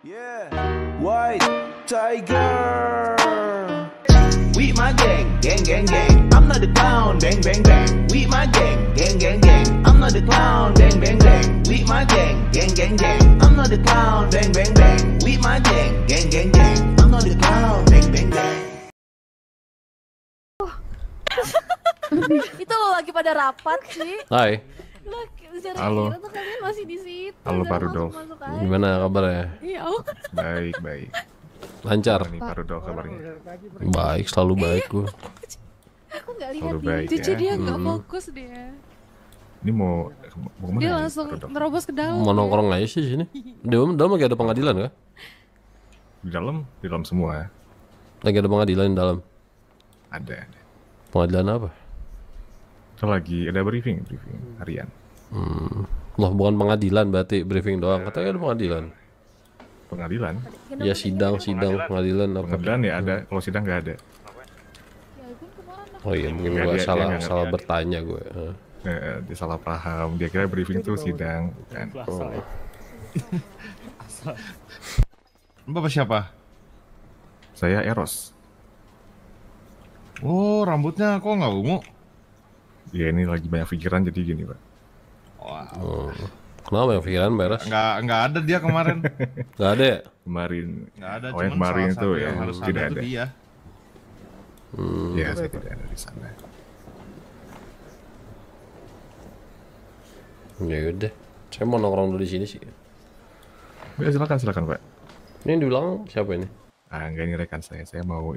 Yeah, White Tiger. We my gang, gang, gang, gang. I'm not the clown, bang, bang, bang. We my gang, gang, gang, gang. I'm not the clown, bang, bang, bang. We my gang, gang, gang, gang. I'm not the clown, bang, bang, bang. We my gang, gang, gang, gang. I'm not the clown, bang, bang, bang. Itu lo lagi pada rapat sih. Hai. Halo. Tuh kalian masih di situ. Halo Pak Rudolf. Gimana kabarnya? Iya. Baik, baik. Lancar. Nih Pak Rudolf kabarnya. Baik, selalu baik gue. Aku nggak lihat Selalu dia. baik Cici ya. dia nggak fokus dia. Ini mau kemana? Dia nih, langsung Pak Rudolf? nerobos ke dalam. Mau nongkrong aja sih sini. Di dalam lagi ada pengadilan kan? Di dalam semua Lagi ada pengadilan di dalam. ada. Pengadilan apa? Kita lagi ada briefing harian. Loh, bukan pengadilan berarti briefing doang. Katanya ada pengadilan. Pengadilan? Ya sidang pengadilan apa? Pengadilan ya ada. Kalau sidang nggak ada. Oh iya, mungkin Nggak, gue dia salah nggak salah ngerti. bertanya gue. Dia salah paham. Dia kira briefing itu sidang, bukan. Oh. Bapak siapa? Saya Eros. Oh, rambutnya kok nggak ungu? Ya ini lagi banyak pikiran jadi gini Pak. Wah, Oh. Kenapa yang pikiran beres? nggak ada dia kemarin. Gak ada ya? Kemarin. Nggak ada. Oh yang cuman kemarin salah itu satu ya yang harus tidak ada ada. tuh dia. Ya saya tidak ada di sana. Ya udah. Saya mau nongkrong dulu di sini sih. Ya silakan Pak. Ini yang diulang siapa ini? Ah enggak, ini rekan saya. Saya mau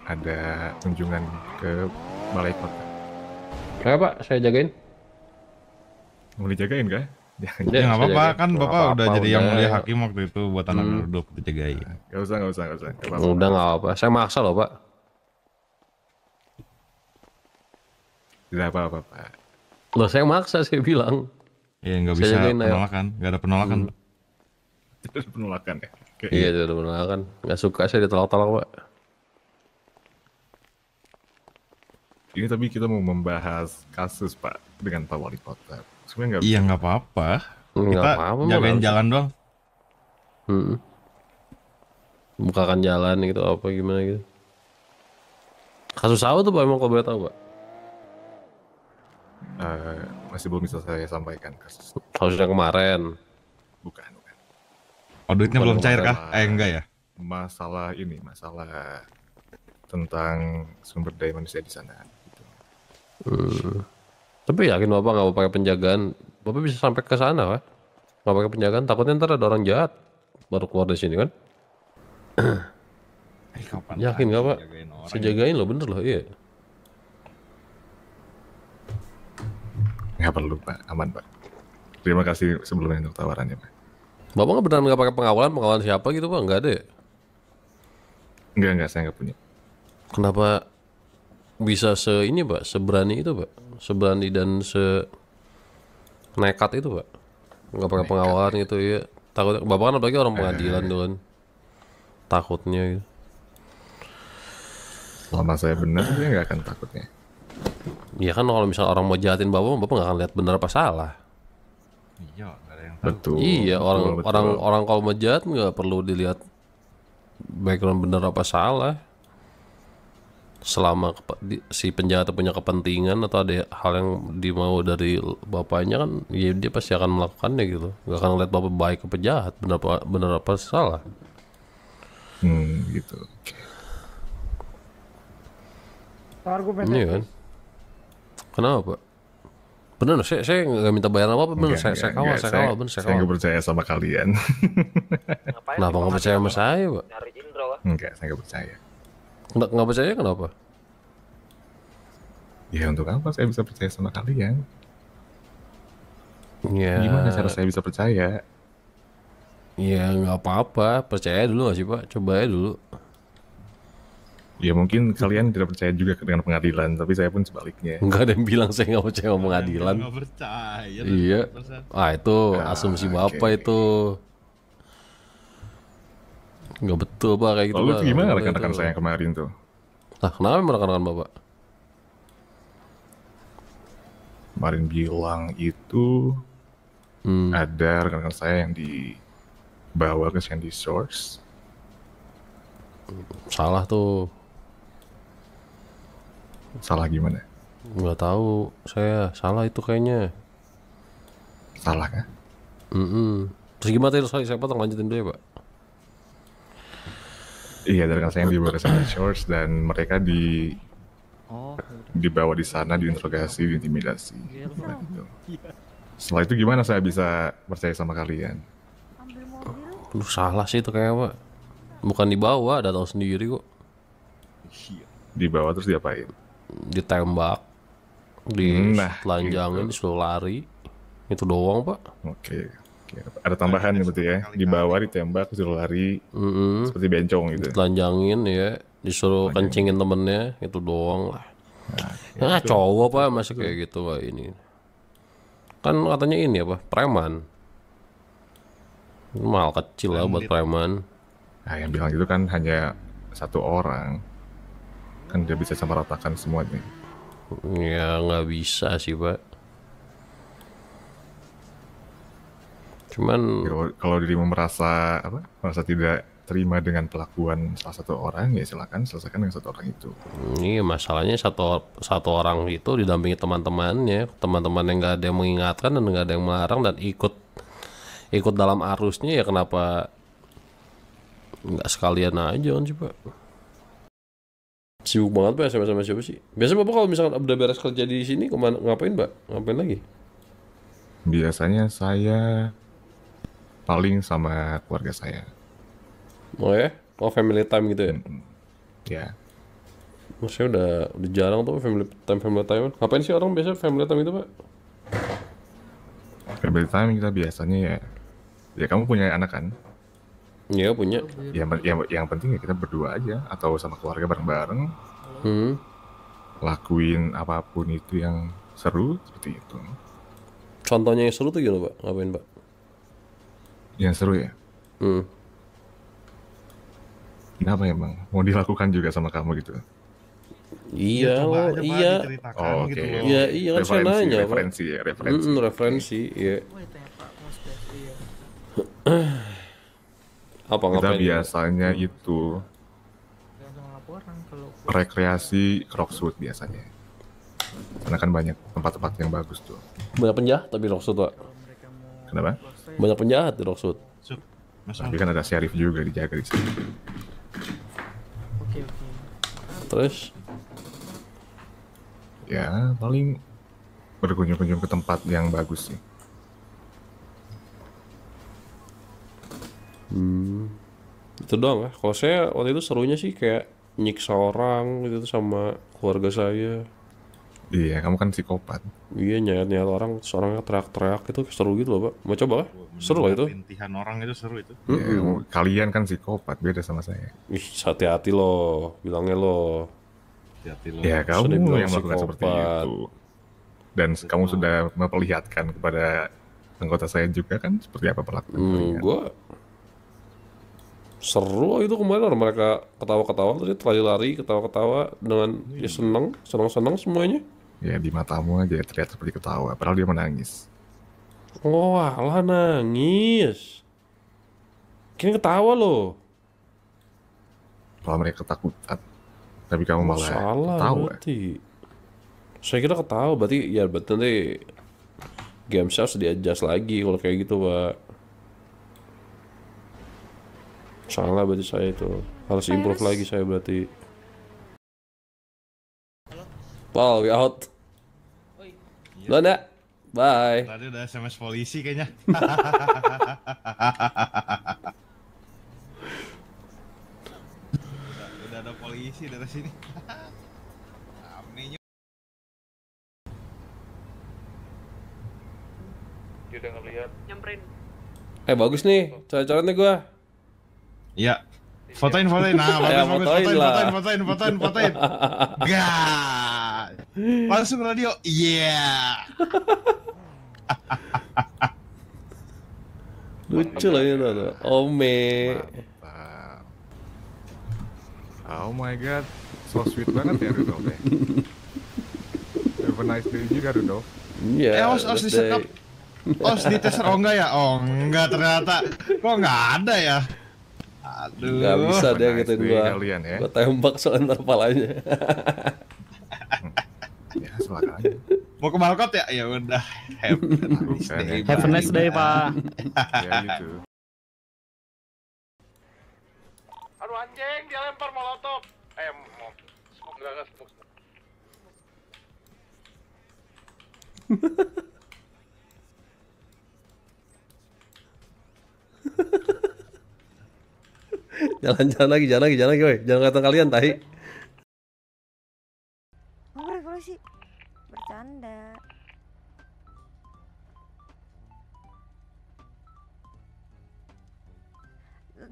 ada kunjungan ke balai kota. Kayak Pak, saya jagain. Mau dijagain kah? Jangan. Udah, Ya nggak saya apa-apa jagain. kan Nggak Bapak udah apa-apa, jadi yang udah. mulia hakim waktu itu buat anak Rudolf dijagain. Gak usah. Nggak apa-apa. Udah nggak apa. Saya maksa loh Pak. Tidak apa-apa Pak. Loh saya maksa saya bilang. Ya nggak Saya bisa jagain, ayo. penolakan, nggak ada penolakan. Pak. Itu penolakan ya. Oke. Iya itu udah benar kan. Nggak suka saya ditolak-tolak Pak. Ini tapi kita mau membahas kasus Pak dengan Pak Wali Kota. Sebenarnya nggak. Iya nggak apa-apa. Nggak Kita apa-apa, jagain malah. jalan doang. Bukakan jalan gitu apa gimana gitu. Kasus apa tuh Pak emang kalau boleh tahu Pak? Masih belum bisa saya sampaikan kasus. Kasus yang kemarin. Bukan. Oh duitnya Bukan belum cair kah? masalah. Enggak ya. Masalah tentang sumber daya manusia di sana. Gitu. Tapi yakin Bapak nggak mau pakai penjagaan? Bapak bisa sampai ke sana Pak? Nggak pakai penjagaan? Takutnya ntar ada orang jahat baru keluar dari sini kan? Kapan Yakin lagi nggak Pak? jagain orang? Saya jagain loh bener loh iya. Nggak perlu Pak, aman Pak. Terima kasih sebelumnya untuk tawarannya Pak. Bapak nggak beneran nggak pakai pengawalan siapa gitu Pak? Nggak ada ya? Enggak, saya nggak punya. Kenapa bisa ini Pak? Seberani itu Pak? Seberani dan nekat itu Pak? Nggak pakai pengawalan gitu ya? Takut Bapak kan apalagi orang pengadilan tuh kan? Takutnya gitu. Selama saya benar, saya nggak akan takutnya. Iya kan kalau misalnya orang mau jahatin Bapak nggak akan lihat benar apa salah. Iya, nggak ada yang tahu. Betul. Iya betul. orang kalau mau jahat nggak perlu dilihat background benar apa salah. Selama si penjahat punya kepentingan atau ada hal yang dimau dari bapaknya kan, ya dia pasti akan melakukannya gitu. Nggak akan ngeliat bapak baik apa jahat, benar apa salah. Gitu. Iya kan? Kenapa Pak? Bener, saya nggak minta bayaran apa-apa, bener. Saya kawal, bener, saya Saya nggak kawal. percaya sama kalian. Kenapa nggak percaya sama saya Pak? Enggak, saya nggak percaya. Nggak percaya kenapa? Ya untuk apa saya bisa percaya sama kalian? Ya, Gimana cara saya bisa percaya? ya nggak apa-apa, percaya dulu nggak sih Pak? Coba aja dulu. Ya mungkin kalian tidak percaya juga dengan pengadilan, tapi saya pun sebaliknya. Nggak ada yang bilang saya nggak percaya sama pengadilan. Nggak percaya. Iya. Itu asumsi Bapak oke. itu. Nggak betul Pak kayak gitu Lalu Pak. itu gimana Nggak boleh rekan-rekan tuh. saya yang kemarin tuh? Nah, kenapa emang rekan-rekan Bapak? Kemarin bilang itu ada rekan-rekan saya yang bawa ke Sandy Shores. Salah tuh. Salah gimana? Nggak tahu. Saya salah itu kayaknya. Salah kah? Terus gimana tadi? Saya potong, lanjutin dulu ya, Pak. Iya, dari saya yang dibawa ke Sandy Shores dan mereka dibawa di sana, diinterogasi, diintimidasi. Nah, gitu. Setelah itu gimana saya bisa percaya sama kalian? Ambil mobil. Lu salah sih itu kayak, Pak. Bukan dibawa, datang sendiri kok. Dibawa terus diapain? Ditembak, ditelanjangin, disuruh lari. Itu doang, Pak. Oke. Ada tambahan nih berarti ya? Dibawa, ditembak, disuruh lari, seperti bencong gitu. Ditelanjangin ya, disuruh kencingin temennya, itu doang lah. Nah, cowok Pak masih kayak gitu Pak ini. Kan katanya ini apa? Preman. Mahal kecil lah buat preman. Nah, yang bilang gitu kan hanya satu orang. Kan dia bisa samaratakan semuanya. Ya nggak bisa sih Pak. Cuman Kalau dirimu merasa tidak terima dengan pelakuan salah satu orang, ya silakan selesaikan dengan satu orang itu. ini masalahnya satu orang itu didampingi teman-temannya, teman-teman yang nggak ada yang mengingatkan dan nggak ada yang melarang dan ikut dalam arusnya, ya kenapa nggak sekalian aja kan sih Pak? Sibuk banget Pak sama siapa sih? Biasa Bapak kalau misalkan udah beres kerja di sini kemana, ngapain Pak? Ngapain lagi? Biasanya saya paling sama keluarga saya. Oh ya? Oh family time gitu ya? Ya, Maksudnya udah jarang tuh family time. Ngapain sih orang biasa family time itu Pak? family time kita biasanya ya kamu punya anak kan? Iya punya. Yang penting ya kita berdua aja atau sama keluarga bareng-bareng. Lakuin apapun itu yang seru seperti itu. Contohnya yang seru tuh gimana Pak? Ngapain Pak? Yang seru ya? Kenapa emang? Mau dilakukan juga sama kamu gitu? Iya, Coba aja, Pak, iya. diceritakan Oh, gitu oke. loh. Iya, iya kan saya nanya Pak. referensi ya, referensi. Referensi, iya. Apa Kita ngapain? biasanya itu rekreasi Rockwood biasanya. Karena kan banyak tempat-tempat yang bagus tuh. Banyak penjahat tapi Rockwood Pak. Kenapa? Banyak penjahat di Rockwood. Sup, Mas Tapi kan ada sheriff juga dijaga di sini. Terus? Ya, paling berkunjung-kunjung ke tempat yang bagus sih. Itu doang ya. Kalau saya waktu itu serunya sih kayak nyiksa orang gitu sama keluarga saya. Iya, kamu kan psikopat. Iya, nyayat-nyayat orang, terus orangnya teriak-teriak, itu seru gitu loh Pak. Mau coba Pak? Seru lah itu. Rintihan orang itu seru itu. Ya, kalian kan psikopat, beda sama saya. Ih, hati-hati loh, bilangnya loh. Hati-hati lo. Ya, kamu Sudah bilang yang melakukan seperti psikopat. itu. Dan kamu sudah memperlihatkan kepada anggota saya juga kan seperti apa perlakuan kalian. Gue seru lah itu kemarin orang mereka ketawa-ketawa terus lari-lari ketawa-ketawa dengan ya senang semuanya. Ya, di matamu aja terlihat seperti ketawa, padahal dia menangis. Oh alah nangis, kini ketawa loh. Kalau mereka ketakutan, tapi kamu malah Salah ketawa. berarti. Saya kira ketawa berarti ya berarti nanti game harus di-adjust lagi kalau kayak gitu Pak. Salah berarti saya itu harus improve lagi saya berarti. Paul, we out. Lona, bye. Tadi udah SMS polisi kayaknya. udah ada polisi dari sini. Rame Dia udah ngeliat. Nyamperin. Bagus nih, coret-coretnya gua. Iya. Fotoin. Nah, Ya, bagus, fotoin lah. fotoin. Gah. Langsung radio. Iya. Lucu lah itu tuh. Ome. Oh my god, so sweet banget ya Rudolf ya. Have a nice day juga Rudolf. Iya. Harus let's disekap. day. Oh, dites Rongga ya? Oh, enggak ternyata. Kok nggak ada ya? Aduh. Nggak bisa dia gituin gua. Kalian ya. Gua tembak soal ntar palanya. Ya, silakan aja. Mau ke balkot ya? Ya udah. Have a nice day, Pak. Ya gitu. Aduh anjing, dia lempar molotov. Smoke enggak smoke. Jangan lagi, woi. Jangan kata kalian, tai. Oh, revolusi. Bercanda.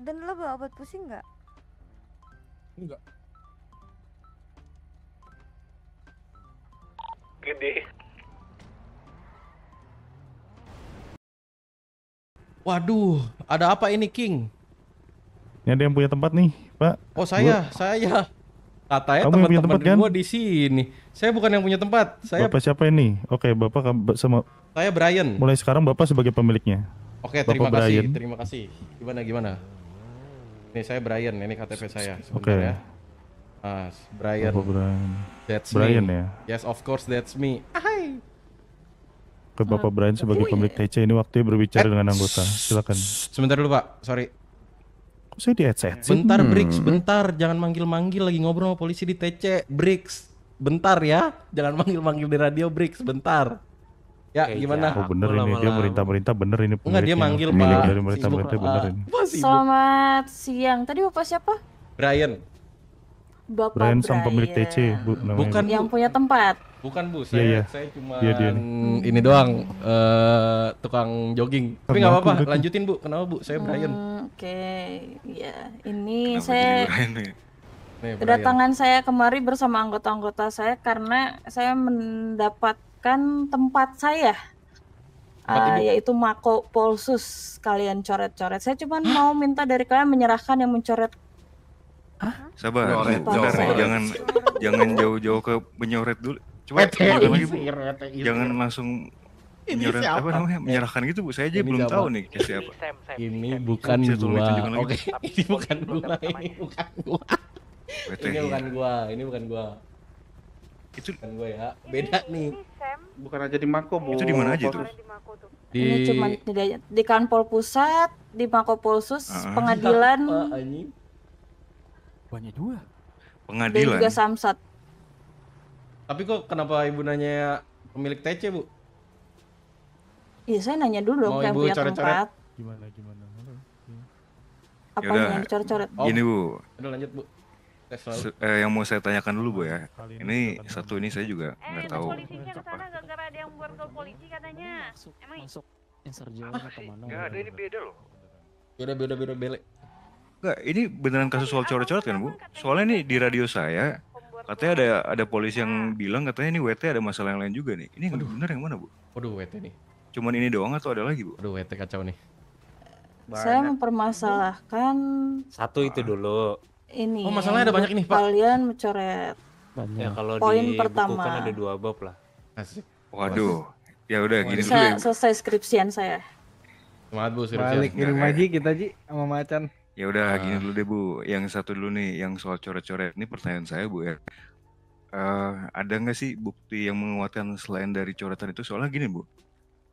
Dan lo bawa obat pusing nggak? Enggak. Gede. Waduh, ada apa ini, King? Ini ada yang punya tempat nih, Pak. Oh, saya. Katanya Kamu yang punya tempat, teman-teman kan? gua di sini. Saya bukan yang punya tempat. Saya Bapak siapa ini? Oke, Bapak sama Brian. mulai sekarang Bapak sebagai pemiliknya. Oke, Bapak terima kasih. Gimana? Ini saya Brian, ini KTP saya. Oke. Sebentar ya. Brian. Bapak Brian. That's Brian me. ya. Yes, of course that's me. Oke, Bapak Brian sebagai pemilik TC ini waktunya berbicara dengan anggota. Silakan. Sebentar dulu, Pak. Sorry. Kok saya di headset sih? Bentar, Bricks, bentar. Jangan manggil-manggil, lagi ngobrol sama polisi di TC. Bricks, bentar ya. Jangan manggil-manggil di radio, Bricks, bentar. Ya, gimana? Oh bener ini, dia merintah-merintah bener ini Enggak, dia pemiliknya. manggil, Pemilik Pak. dari merintah-merintah bener ini. Selamat siang. Tadi Bapak siapa? Brian. Bapak Brian sama pemilik TC, Bu. Namanya. Bukan, yang Bu. punya tempat. Bukan, Bu. Iya. Saya cuma Dia nih. ini doang, tukang jogging. Tapi nggak Kenapa apa-apa, gitu? lanjutin, Bu. Kenapa, Bu? Saya Brian. Oke, ya. Ini Kenapa saya jadi Brian nih? Nih, Brian. kedatangan saya kemari bersama anggota-anggota saya karena saya mendapatkan tempat saya. Tempat Ibu? Yaitu Mako Polsus, kalian coret-coret. Saya cuma mau minta dari kalian menyerahkan yang mencoret. Sabar, Nyoret, bentar nih, nyoret. jangan jauh-jauh ke menyoret dulu. Coba ulang lagi, Bu. Jangan langsung menyoret apa namanya? Menyerahkan gitu, Bu. Saya aja Ini belum siapa? tahu nih kayak siapa. Ini bukan Bisa tolong gua. ditunjukkan lagi? Oke, ini bukan gua. Ini bukan gua. WTI. Ini bukan gua. Itu Bukan gua ya. Beda nih. Bukan aja di Mako, Bu. itu di mana aja tuh? Ini cuma di Kanpol Pusat, di Mako Polsus, pengadilan, Apa, anjing? Banyak juga. dan Pengadilan. juga Samsat. Tapi kok kenapa ibu nanya pemilik TC, Bu? Iya, saya nanya dulu dong Mau yang Ibu punya coret-coret? tempat. Gimana? Apa Yaudah. yang dicoret-coret? Oh, Gini, Bu. udah lanjut, Bu. Tes lalu. Yang mau saya tanyakan dulu, Bu ya. Kali Ini silakan. satu ini saya juga nggak tahu. Polisinya ke sana gara-gara ada yang buat ke polisi katanya. Emang Masuk Sergio atau mana? Nggak ada, ini beda loh. Beda bele. Enggak, ini beneran kasus soal coret-coret kan, Bu? Soalnya nih di radio saya katanya ada polisi yang bilang katanya ini WT ada masalah yang lain juga nih. Ini yang bener yang mana, Bu? Waduh, WT nih. Cuman ini doang atau ada lagi, Bu? Waduh, WT kacau nih. Saya mempermasalahkan Satu itu dulu. ini. Oh, masalahnya ada banyak ini, Pak. Kalian mencoret. Ya kalau Poin dibukukan pertama. ada 2 bab lah. Asik. Waduh. Ya udah gini dulu ya. Bisa selesai skripsian saya. Semangat, Bu, skripsian. Balik ini Enggak, Maji kita Ji sama Macan. Ya udah gini dulu deh, Bu. Yang satu dulu nih yang soal coret-coret. Ini pertanyaan saya, Bu ya. Ada nggak sih bukti yang menguatkan selain dari coretan itu? Soalnya gini, Bu.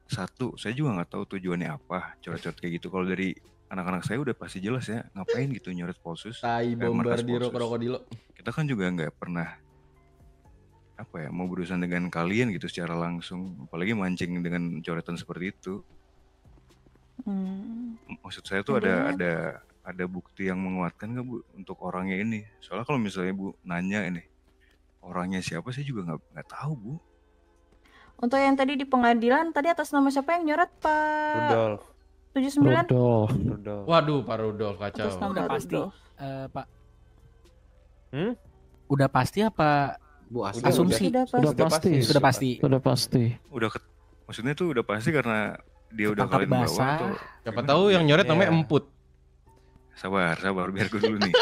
Satu, saya juga nggak tahu tujuannya apa coret-coret kayak gitu. Kalau dari anak-anak saya udah pasti jelas ya, ngapain gitu nyoret Polsus. Tai markas bombardiro Polsus. krokodilo. Kita kan juga nggak pernah apa ya mau berurusan dengan kalian gitu secara langsung, apalagi mancing dengan coretan seperti itu. Maksud saya tuh ada bukti yang menguatkan nggak, Bu, untuk orangnya ini? Soalnya kalau misalnya Bu nanya ini orangnya siapa, saya juga nggak tahu, Bu. Untuk yang tadi di pengadilan, tadi atas nama siapa yang nyoret, Pak? Rudolf. 79? Rudolf. Waduh, Pak Rudolf kacau. Atas nama Udah pasti. Rudolf. Pak. Hmm? Udah pasti apa? Bu Asumsi. Sudah pasti. Sudah pasti. Maksudnya tuh udah pasti karena dia udah Tangkap kalian bawa basah. atau Siapa tahu yang nyoret namanya Emput. sabar biar gue dulu nih.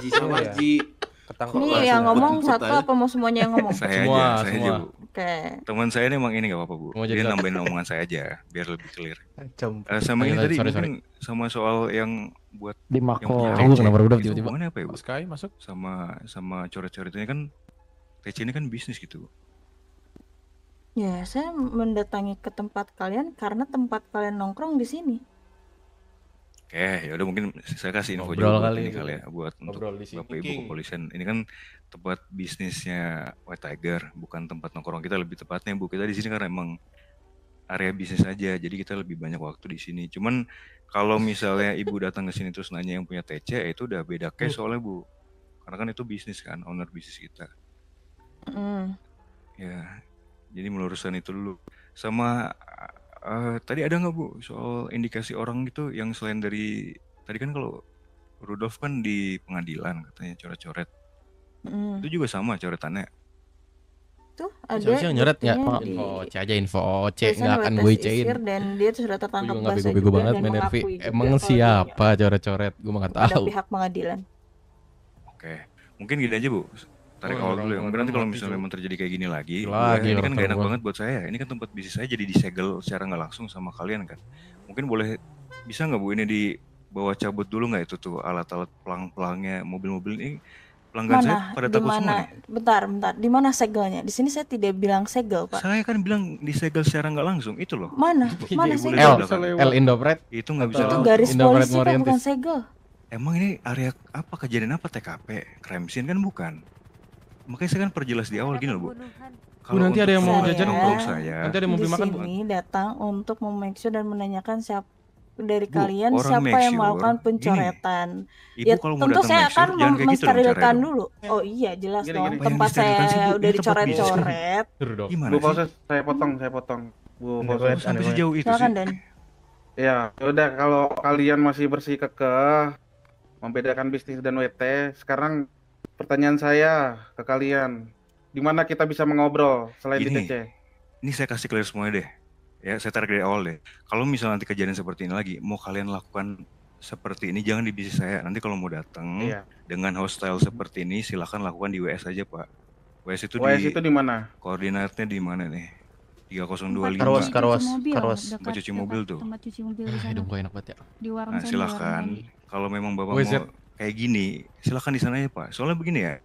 Ji sama Ji. Ketangkep Ini langsung yang ngomong jemput satu aja. apa mau semuanya yang ngomong? Saya Semua, aja, saya semua. aja, Bu. Oke. Teman saya ini emang ini nggak apa-apa, Bu. Mau jadi Dia satu. nambahin omongan saya aja biar lebih clear. Jemput. Sama ini Lanjut, tadi sorry, mungkin sama soal yang buat Di yang Mako. punya Aku TC. kenapa udah Itu tiba-tiba? hubungannya apa ya, Bu? Sky masuk. Sama coret-coret ini kan TC ini kan bisnis gitu, Bu. Ya, saya mendatangi ke tempat kalian karena tempat kalian nongkrong di sini. Oke, ya udah mungkin saya kasih info Ngobrol juga buat kali ini itu. kali ya, buat untuk Ngobrol di sini. Bapak Ibu kepolisian. Ini kan tempat bisnisnya White Tiger, bukan tempat nongkrong kita lebih tepatnya, Bu. Kita di sini karena emang area bisnis aja, jadi kita lebih banyak waktu di sini. Cuman kalau misalnya Ibu datang ke sini terus nanya yang punya TC, itu udah beda case soalnya, Bu. Karena kan itu bisnis kan, owner bisnis kita. Ya, jadi meluruskan itu dulu. Sama tadi ada nggak, Bu, soal indikasi orang gitu yang selain dari tadi kan kalau Rudolf kan di pengadilan katanya coret-coret. Itu juga sama coretannya. Tuh ada Siapa sih yang nyoret nggak? buktinya di Info OC aja, info OC tulisan nggak akan WTS gue icein. Isir dan dia sudah Gue tertangkap juga nggak basah bego-bego juga banget dan main RV. mengakui juga Emang kalau siapa coret-coret? Gue mah nggak dirinya pada tahu. pihak pengadilan. Oke, mungkin gini aja, Bu. Tarik Oh, awal dulu ya. Mungkin nanti kalau mati, misalnya Cuk. memang terjadi kayak gini lagi, Lagi ini kan orang gak enak gua. banget buat saya. Ini kan tempat bisnis saya jadi disegel secara nggak langsung sama kalian kan. Mungkin boleh bisa nggak, Bu, ini dibawa cabut dulu nggak itu tuh alat-alat pelang-pelangnya mobil-mobil ini pelanggan saya Mana? pada Di takut semua mana? nih. Bentar. Di mana segelnya? Di sini saya tidak bilang segel, Pak. Saya kan bilang disegel secara nggak langsung itu loh. Mana? Mana Boleh segel? belakang. L Indopret. Itu nggak bisa Itu lewat. garis Indomaret polisi, Pak, Morientis. bukan segel. Emang ini area apa, kejadian apa, TKP, crime scene kan bukan. Makanya saya kan perjelas di awal gini loh, Bu. Kalau nanti ada yang mau untuk jajan nongkrong Saya saya, Nanti ada yang mau beli di makan, Bu. sini datang untuk memake dan menanyakan siapa dari Bu, kalian orang siapa make yang sure, melakukan gini, pencoretan. Ibu Ya kalau mau tentu datang saya make sure, akan jangan kayak gitu dong mensterilkan caranya dong. dulu. Oh iya jelas Gini, dong. gini. Apa yang Tempat disterilkan sih, Bu? saya Ini udah tempat bisnis. dicoret-coret. Gimana Bu sih? Polres, saya potong. Bu Polres. Sampai sejauh itu Silakan sih. Dan. Ya, udah kalau kalian masih bersih kekeh membedakan bisnis dan WT, sekarang pertanyaan saya ke kalian, di mana kita bisa mengobrol selain di Gini, TC? ini saya kasih clear semuanya deh. Ya, saya tarik dari awal deh. Kalau misalnya nanti kejadian seperti ini lagi, mau kalian lakukan seperti ini jangan di bisnis saya. Nanti kalau mau datang Iya. dengan hostile seperti ini, silakan lakukan di WS aja, Pak. WS itu WS di itu di mana? koordinatnya di mana nih? 3025. Karwas. Tempat cuci mobil tuh. Tempat cuci mobil di Ah, sana. hidung gue enak banget ya. Di warung Nah, sana, di warung silakan. Meli. Kalau memang Bapak WZ. mau kayak gini, silakan di sana ya, Pak. Soalnya begini ya,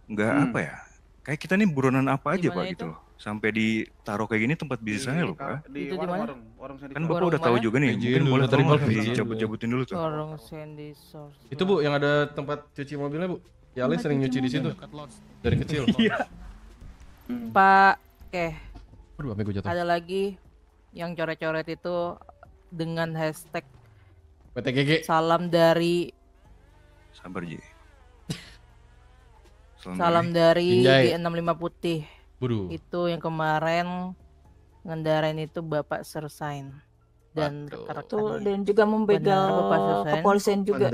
nggak apa ya? Kayak kita nih buronan apa aja, Di Pak, mana gitu itu? loh. Sampai ditaruh kayak gini tempat bisnis saya loh, Pak. Di Itu di mana? warung Kan Sandy Bapak Warung udah tahu mana? juga nih. Izin Mungkin dulu, boleh tadi tolong Bang, lah izin. dicabut-cabutin dulu tuh. Warung Sandy Source. Itu, Bu, yang ada tempat cuci mobilnya, Bu. Ya, Ali Tempat sering cuci nyuci di situ mobil. dari kecil. Pak, Aduh, ame gue jatuh. ada lagi yang coret-coret itu dengan hashtag PTGG. salam dari Sabar, Ji. salam dari Pinjai. G65 putih. Waduh. Itu yang kemarin ngendarain itu Bapak Sersain dan Tuh, rekan-rekannya. dan juga membegal Benar, Bapak Sersain. kepolisian juga.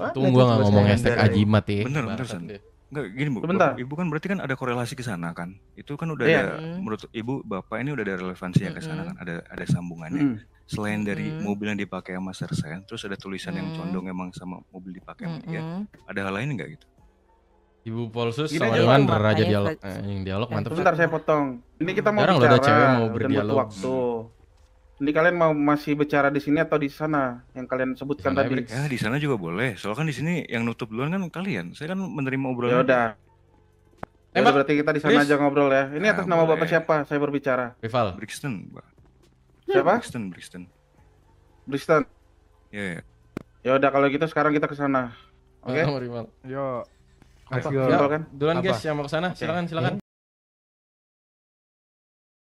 Untung gua nggak ngomong hashtag Ajimat ya. Bener, Bangsat San. deh. Enggak, gini, Bu. Sebentar. Ibu kan berarti kan ada korelasi ke sana kan? Itu kan udah Iya. ada, menurut Ibu, Bapak ini udah ada relevansinya ke sana kan? Ada sambungannya. Selain dari mobil yang dipakai sama Sersen, terus ada tulisan yang condong emang sama mobil dipakai sama dia. Ada hal lain nggak gitu? Ibu Polsus Gini sama aja, dengan Pak. Raja Makanya Dialog. flex. Yang dialog mantep. Sebentar saya potong. Ini kita mau Jarang loh bicara ada cewek mau dan berdialog. butuh waktu. Ini kalian mau masih bicara di sini atau di sana yang kalian sebutkan Sana, tadi? Brik. Ya di sana juga boleh. Soalnya kan di sini yang nutup duluan kan kalian. Saya kan menerima Ya obrolan. udah. Ya Tembak. udah, berarti kita di sana Chris. aja ngobrol ya. Ini atas Nah, nama boleh. Bapak siapa? Saya berbicara. Rival. Brixton, Pak. Siapa? Brixton. Brixton. Ya, ya. Ya udah kalau gitu sekarang kita ke sana. Oke? Sama Rival. Yo. Apa? Ngobrol Ya, kan? duluan Apa? guys yang mau ke sana, silakan.